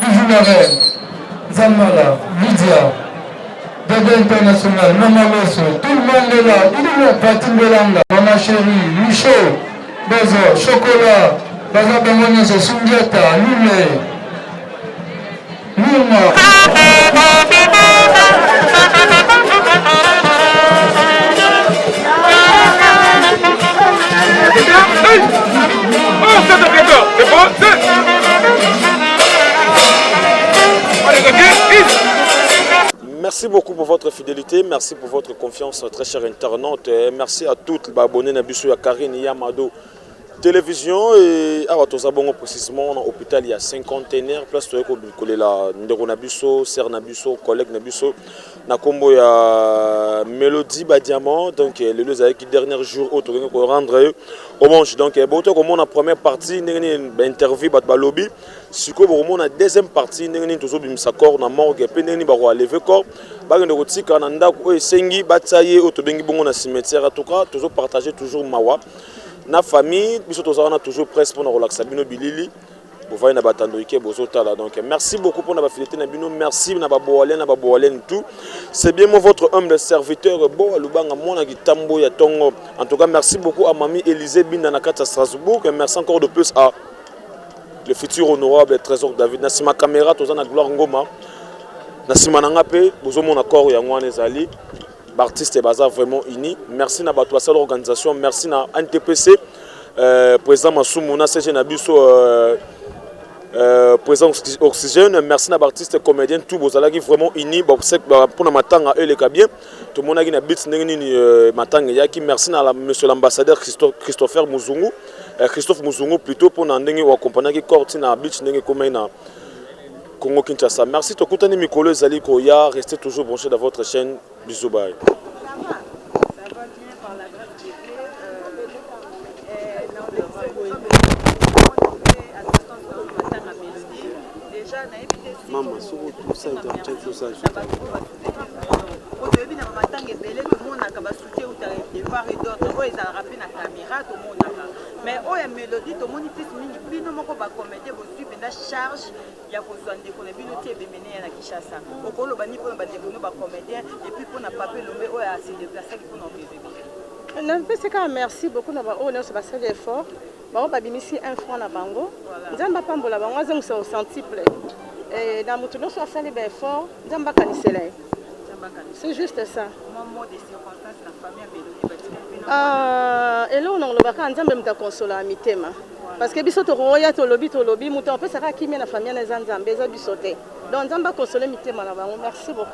Bijou Zamala, Lydia, Dada International, Mama Loso, tout le monde est là, il est là, Patin Belanga, Mama Chérie, Michaud, Bezo, Chocolat, Baza Bemonese, Sundiata, Lule, Luma. Merci beaucoup pour votre fidélité, merci pour votre confiance, très chers internautes. Et merci à toutes les abonnés à Karine Yamado Télévision. Et à Watozabongo précisément, à l'hôpital, il y a 50 ténèbres, place de la Ndero Nabuso, Ser Nabuso, collègue Nabuso, Nakombo, il y a Mélodie Badiamant, donc les deux avec les derniers jours, autres pour rendre au manche. Donc, comme on a première partie, une interview, lobby. Si on a la deuxième partie, on a une morgue, on a levé corps, on a un cimetière, en tout cas, toujours partager toujours mawa. Na famille, on a toujours presque pour relaxer. Donc merci beaucoup pour la fidélité, merci tout. C'est bien votre homme de serviteur. En tout cas, merci beaucoup à Mamie Élisée Bindanakata Strasbourg. Et merci encore de plus à le futur honorable Trésor David. Nassima caméra, tous en gloire Ngoma. Nassima Nangape, vous avez mon accord Yangwan Ezali. Artiste et bazar vraiment unis. Merci à votre organisation, merci à NTPC, président Massoumuna, CG Nabiso, président Oxygène, merci à l'artiste comédien, tout vos alliés vraiment unis. Pour la matanga et les cabines, tout le monde a une bite matanga yaki. Merci à monsieur l'ambassadeur Christophe Mouzungu plutôt pour n'endengue ou accompagner qui cortina beach n'engue comme na Congo Kinshasa. Merci to kutani Mikolo Zali Koya, restez toujours branchés dans votre chaîne. Bisous bye. Maman, tout ça, tout ça. Mais oh ya mélodie to moni plus mingi bino moko ba comédie bo suivre na charge ya ko zonde ko na bino tie bemene ya na Kinshasa okolo ba ni po ba dekono ba comédien et puis pour na papier lombe oh ya se déplacer pour na bébé. Non parce que merci beaucoup na ba oh non c'est pas ça l'effort. Ba ba bimisi un franc na bango. Nzamba pambola bango azeng so sentible. Et dans mutuno so sali ba effort, nzamba kanisela. C'est juste ça. Moment de circonstances la famille mélodie et là on a le baka nzambe mta consola mitema parce que biso to roya to lobby muto peut ça qui na famille na nzambe za bisote donc nzamba consoler mitema na bango merci beaucoup.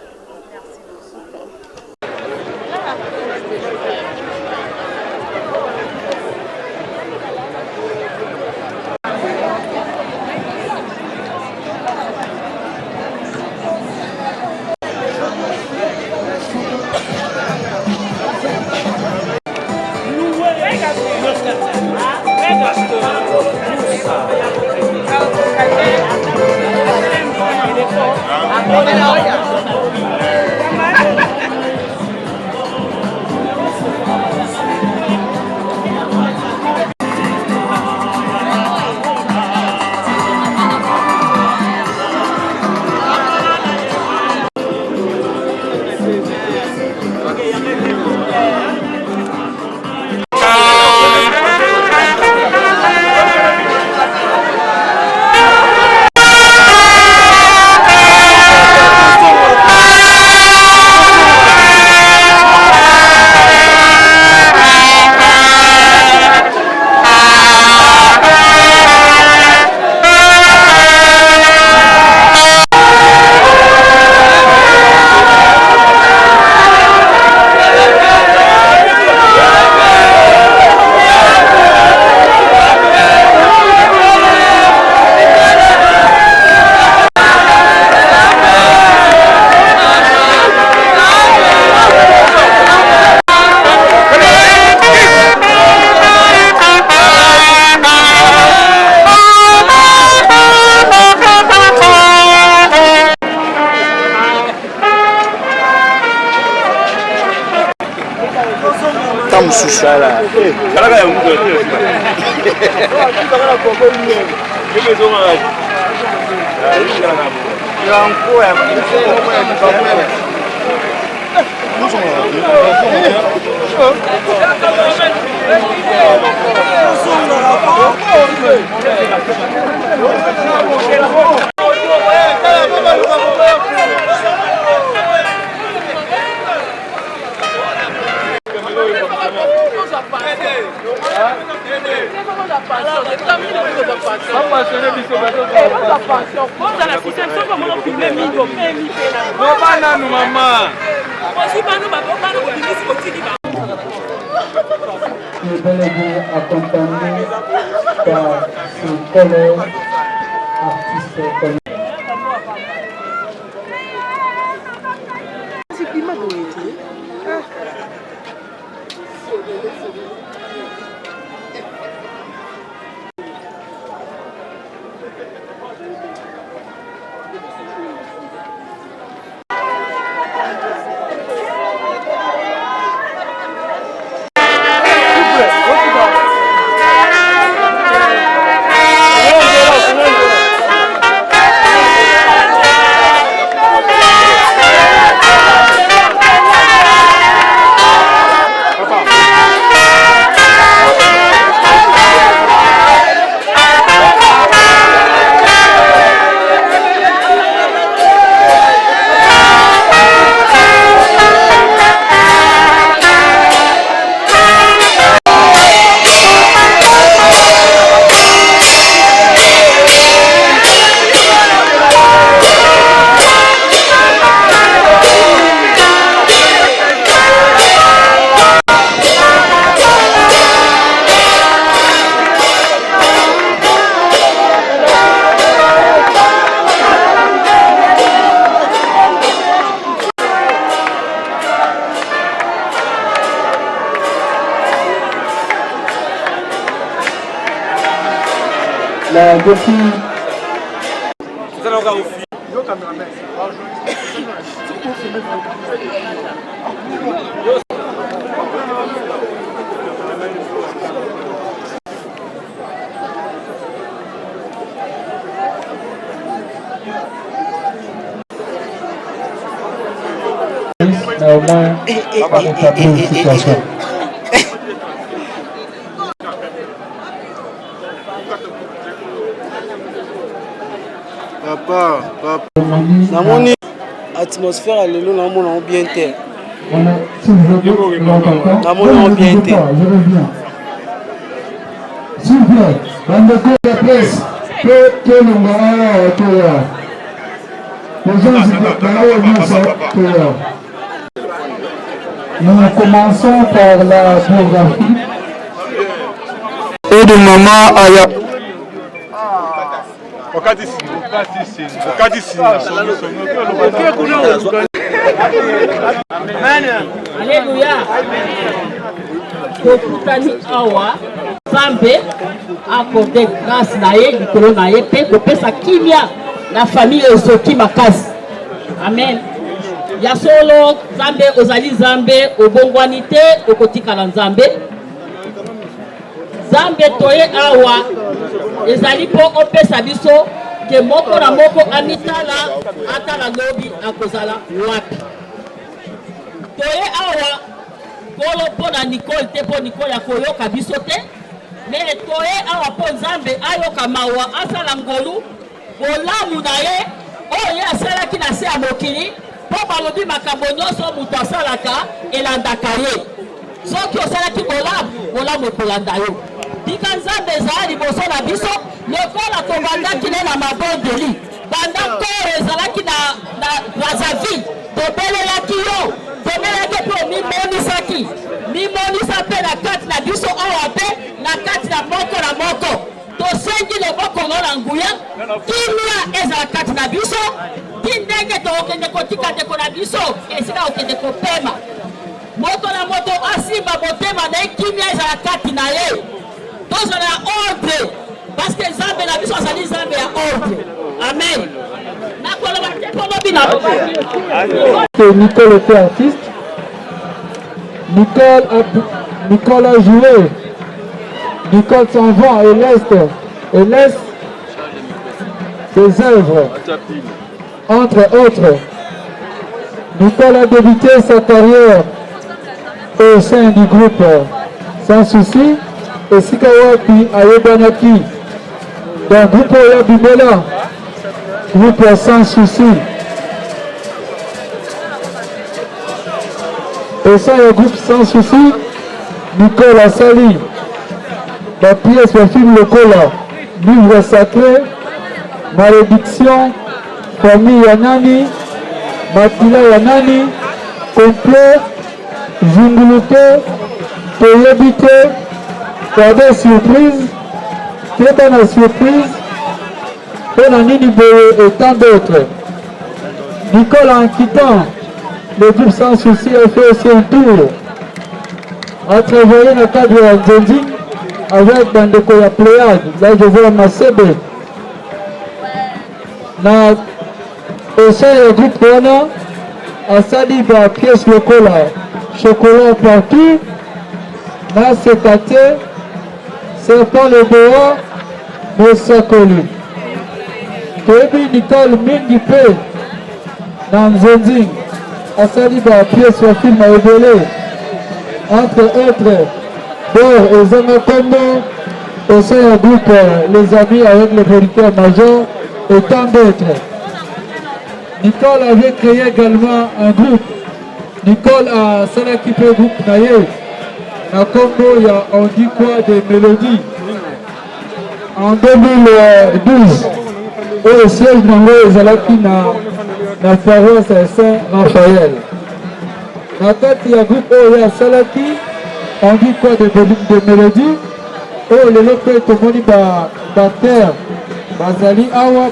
Sushala. est bel et bien accompagné par ses collègues artistes. La copie. Mais au moins, on va établir une situation. Papa, namoni atmosphère à l'élo namoni bien terre. Namoni bien terre. S'il vous plaît, bandeko la presse, que nous m'avons les gens nous commençons par la biographie. Et de maman Aya. Alléluia. Tokutani awa Nzambe accordé grâce na ye likolo na ye pe kopesa kimia na famille ezoki makasi. Amen. Ya solo Nzambe ozali Nzambe obongwani te okotikala Nzambe. Nzambe toye awa ezali po opesa biso ke moko na moko amitala atala lobi akozala wapi. Toye awa kolo pona Nicole te po Nicole ya koyoka biso te. Mais toye awa po Nzambe ayoka mawa asala ngolu bolamu na ye oye asalaki na se ya mokili po balobi makambo nyonso moto asalaka elandaka ye. Soki osalaki bolamu ekolanda yo. Tika Nzambe ezala liboso na biso lokola tobandaki ne na mabondeli banda kore ezalaki na Brazzaville tobelelaki yo tobelelaki mpo mimonisa mpe na kati na biso awa mpe na kati na moko tosengi loboko na nguya kimia ezala kati na biso ti ndenge tokende kotika ndeko na biso esika okende kopema moto na moto asimba motema na ye kimia ezala kati na ye tozala ya ordre parce que Nzambe na biso azali Nzambe ya ordre. Amen. Nakoloba te po lobi na Nicole était artiste. Nicole a joué Nicole s'en va et laisse des œuvres. Entre autres, Nicole a débuté sa carrière au sein du groupe Sans Souci et Sikawapi Ayebanaki. Donc groupe Oyabimela, groupe Sans Souci. Et ça, le groupe Sans Souci, Nicole Assali, la pièce le film le cola, livre sacré, malédiction, famille Yanani, Matila Yanani, complet, Junguluté, Toyebité, Cadet surprise, Tébana surprise, Penanini Boye et tant d'autres. Nicole en quittant le groupe Sans Souci a fait aussi un tour à travailler dans le cadre de la Nzendi avec Bandeko ya Pléiade. Là je vois Masebe. Au sein du groupe Rona, à Sali ba pièce le cola, chocolat partout, là c'est pâté, c'est pas le bois, mais ça colle. Kebi Nicole Mingi Pe, dans Nzendi. Asali ba pièce au film à évoluer entre autres Bor et Zama Kombo au sein du groupe Les Amis avec le producteur major et tant d'autres. Nicole avait créé également un groupe. Nicole a Salakipé groupe Naye. À Kombo, il y a on dit quoi des mélodies. En 2012, au siège de Zalaki na paroisse Saint-Raphaël. Dans il y a un groupe où il y a Salaki, on dit quoi de mélodie. Oh, le lopé, tout le monde va terre. Bazali Awa.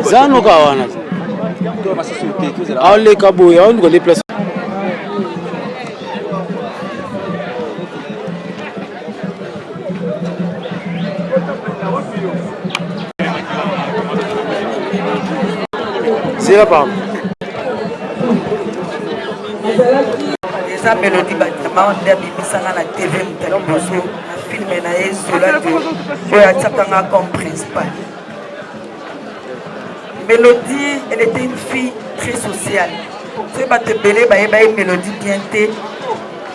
Zano kawana. Allez Kabo, ya on go déplacer. C'est là par. Eza mélodie batama nde abibisanga na TV mutaloboso filme na ye Solado oyo atiakanga comme principal. Mélodie, elle était une fille très sociale. Tu sais, Mélodie bien té,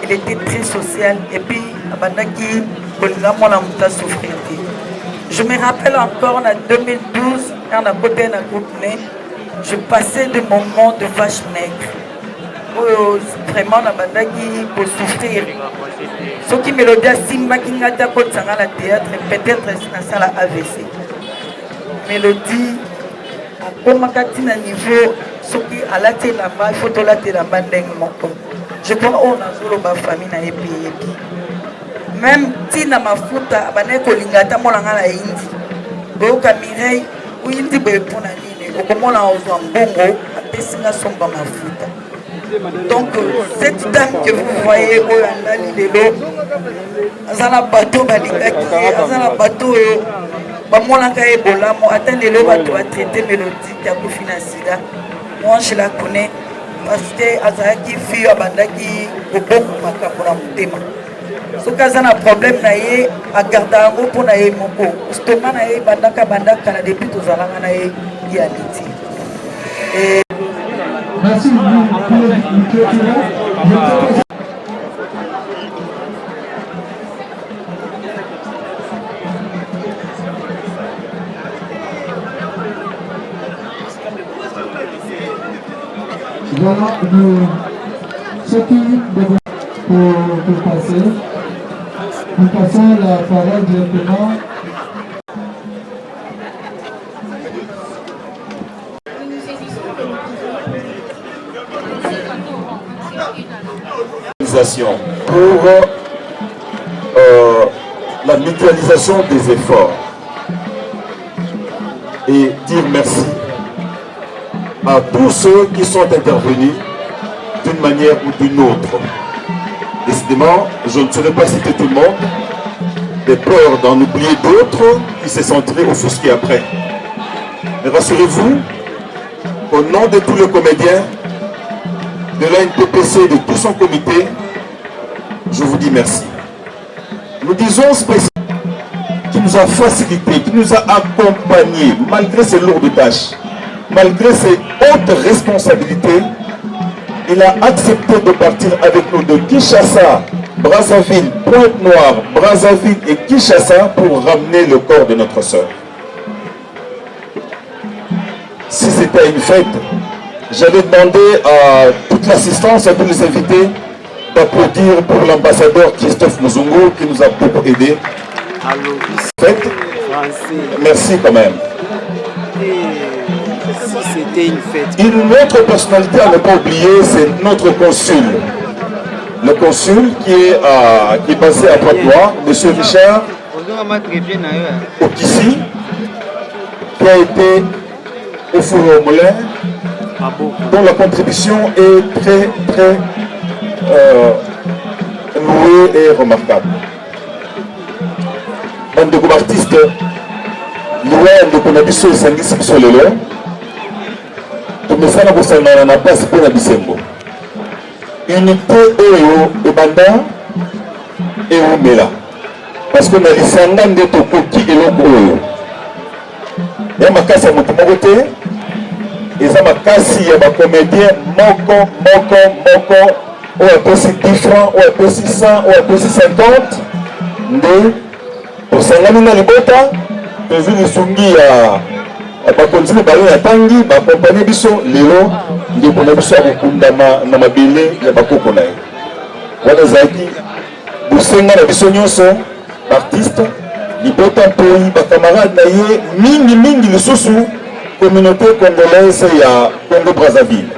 elle était très sociale et puis abandaki souffrir. Je me rappelle encore en 2012 quand on a côté un groupe né, je passais des moments de vache maigre. Vraiment abandaki pour souffrir. Ce qui Mélodie a simba qui n'a pas de la théâtre, peut-être c'est ça la AVC. Mélodie comme à niveau ce qui a la télé il faut la télé je crois qu'on a solo ma famille na epi même si na mafuta abane ko lingata molanga na indi do ka mirei ou indi be pona nini okomona ozwa mbongo apesinga somba mafuta. Donc cette dame que vous voyez au andali lelo azana bateau balingaki azana bateau Bamolanga Ebola, moi attends les lois doit traiter mélodique à Koufina Sida. Moi je la connais parce que Azaki fille abandaki au bon makapura mutema. Ce cas a un problème naie à garder un groupe pour naie moko. Stoma naie bandaka na depuis tous alanga naie yaliti. Merci voilà, ceux qui pour passer, nous passons la parole directement. Pour la mutualisation des efforts et dire merci à tous ceux qui sont intervenus d'une manière ou d'une autre. Décidément, je ne saurais pas citer tout le monde, de peur d'en oublier d'autres qui se sentiraient offusqués après. Mais rassurez-vous, au nom de tous les comédiens, de l'ANPPC et de tout son comité, je vous dis merci. Nous disons spécialement qui nous a facilité, qui nous a accompagnés, malgré ses lourdes tâches, malgré ses hautes responsabilités. Il a accepté de partir avec nous de Kinshasa, Brazzaville, Pointe-Noire, Brazzaville et Kinshasa pour ramener le corps de notre sœur. Si c'était une fête, j'allais demander à toute l'assistance, à tous les invités, d'applaudir pour l'ambassadeur Christophe Muzungu qui nous a beaucoup aidés. Fête. Merci quand même. C'était une fête. Une autre personnalité à ne pas oublier, c'est notre consul. Le consul qui est basé à Pointe-Noire, M. Richard Okissi, qui a été au four au moulin, dont la contribution est très louée et remarquable. Bande de artistes, loin de Konabiso et Sangisi Bisolelo, tumesana kusangana na pasi pona bisembo. Unité oyo ebanda eumela. Parce que na lisanga nde tokoki eloko oyo. Ya makasi ya moto moko te, eza makasi ya bacomédien moko oyo apesi 10 francs, oyo apesi 100, oyo apesi 50 nde tosangani na libota tozwi lisungi ya bakonzi mibale ya tangi bakompanie biso lelo ndeko na biso akokundama na mabele ya bakoko na ye wana ezalaki bosenga na biso nyonso baartiste libota mpoi bakamarade na ye mingi lisusu communauté congolaise ya Congo Brazzaville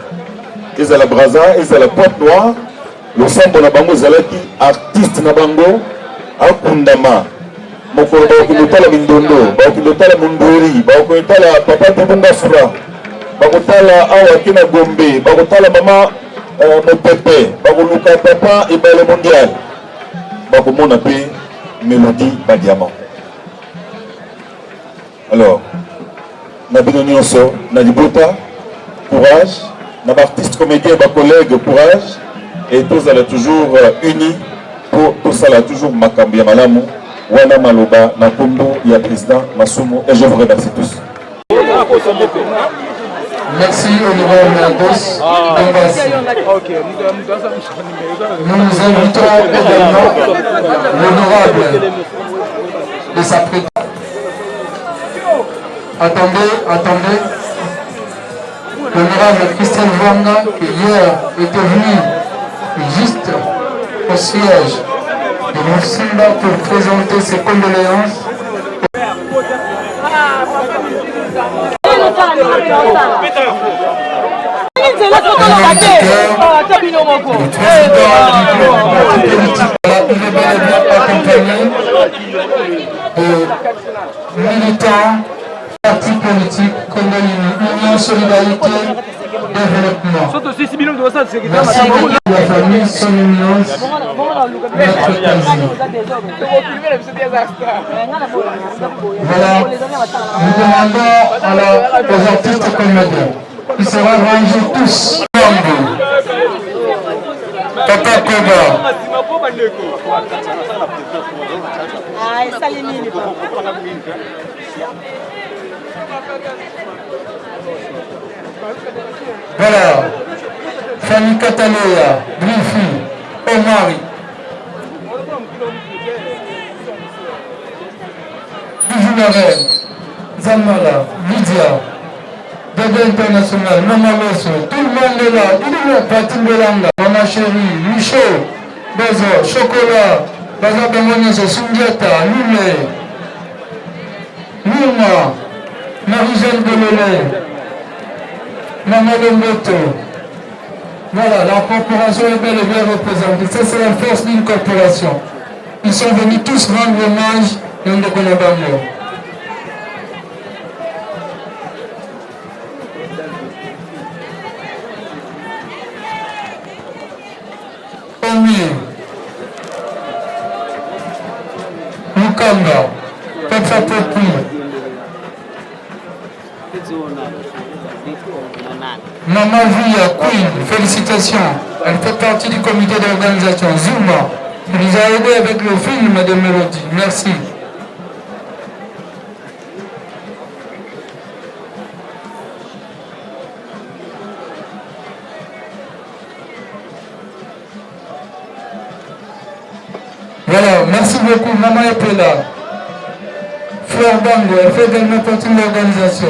ezala Brazza ezala Pointe-Noire losambo na bango ezalaki artiste na bango akundama mokolo bakokotala mindondo bakokotala mundweri bakokotala papa tebunga fura bakotala awa kina gombe bakotala mama mopepe bakoluka papa ebale mondial bakomona mpe mélodie badiamant. Alors na bino nyonso na libota courage na baartiste comédien bacollègue courage et tozala toujours unis pour tosala toujours makambo ya malamu wana maloba na kombo ya président Masumu et je vous remercie tous. Merci honorable Lagos d'Ambassi. Nous nous invitons également l'honorable de s'apprêter. Attendez. L'honorable Christian Vanga, qui hier était venu juste au siège de Moussimba pour présenter ses condoléances. Militants, partis politiques, Union Solidarité, Développement. Merci à la famille, son éminence, notre président. Voilà, nous demandons aux artistes comédiens qui se rangés tous ensemble. Papa Koba. Voilà, Fanny Cataloya, Brifi, Omari, Bijoumarel, Zamala, Lydia, Bébé International, Maman Losso, tout le monde est là, il est là, Patin Belanga, Maman Chérie, Michaud, Bezo, Chocolat, Baza Bemonese, Sundiata, Lule, Luma, Marie-Jeanne Delolé, Maman Lomboto. Voilà, la corporation est bel et bien représentée. Ça, c'est la force d'une corporation. Ils sont venus tous rendre hommage à Ndokonabango. Omi, Papa Popi. Maman Via Queen, félicitations. Elle fait partie du comité d'organisation Zuma. Elle nous a aidé avec le film de Mélodie. Merci. Voilà, merci beaucoup, Maman Epela. Fleur Bango, elle fait également partie de l'organisation.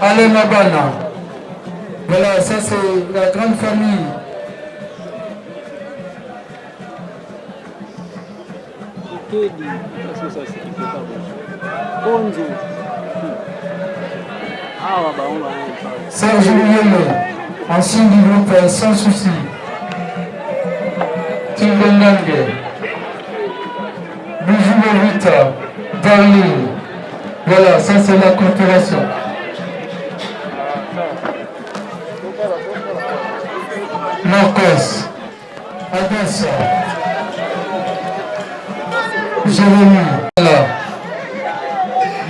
Alain Mabana. Voilà, ça c'est la grande famille. Serge Yolo, ancien du groupe Sans Souci. Timbengange. Bijou Rita, Darling. Voilà, ça c'est la coopération. Marcos, Adassa, Jérémy, voilà.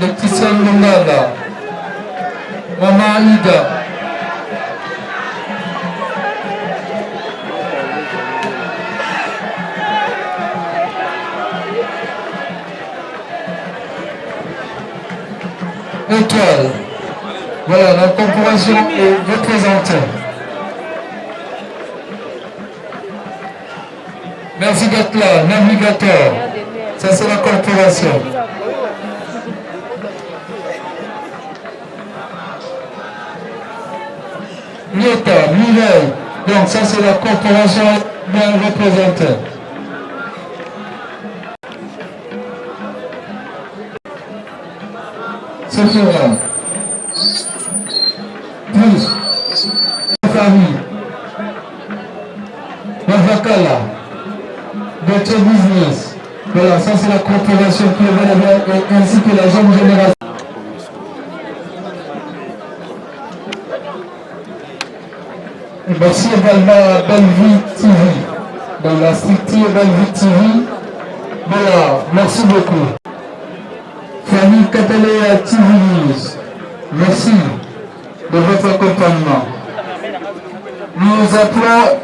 Le petit Sam Longala, Maman Anida. Étoile. Voilà, la corporation est représentée. Merci d'être là, navigateur. Ça c'est la corporation. Nieta, Mireille. Donc ça c'est la corporation bien représentée. Sophia. Plus. Famille. Mavakala. Votre business. Voilà, ça c'est la corporation qui est bien ainsi que la jeune génération. Merci également à Bellevue TV. Dans la structure Bellevue TV. Voilà, merci beaucoup. Famille Cataléa TV News. Merci de votre accompagnement. Nous appelons.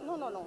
Non, non, non.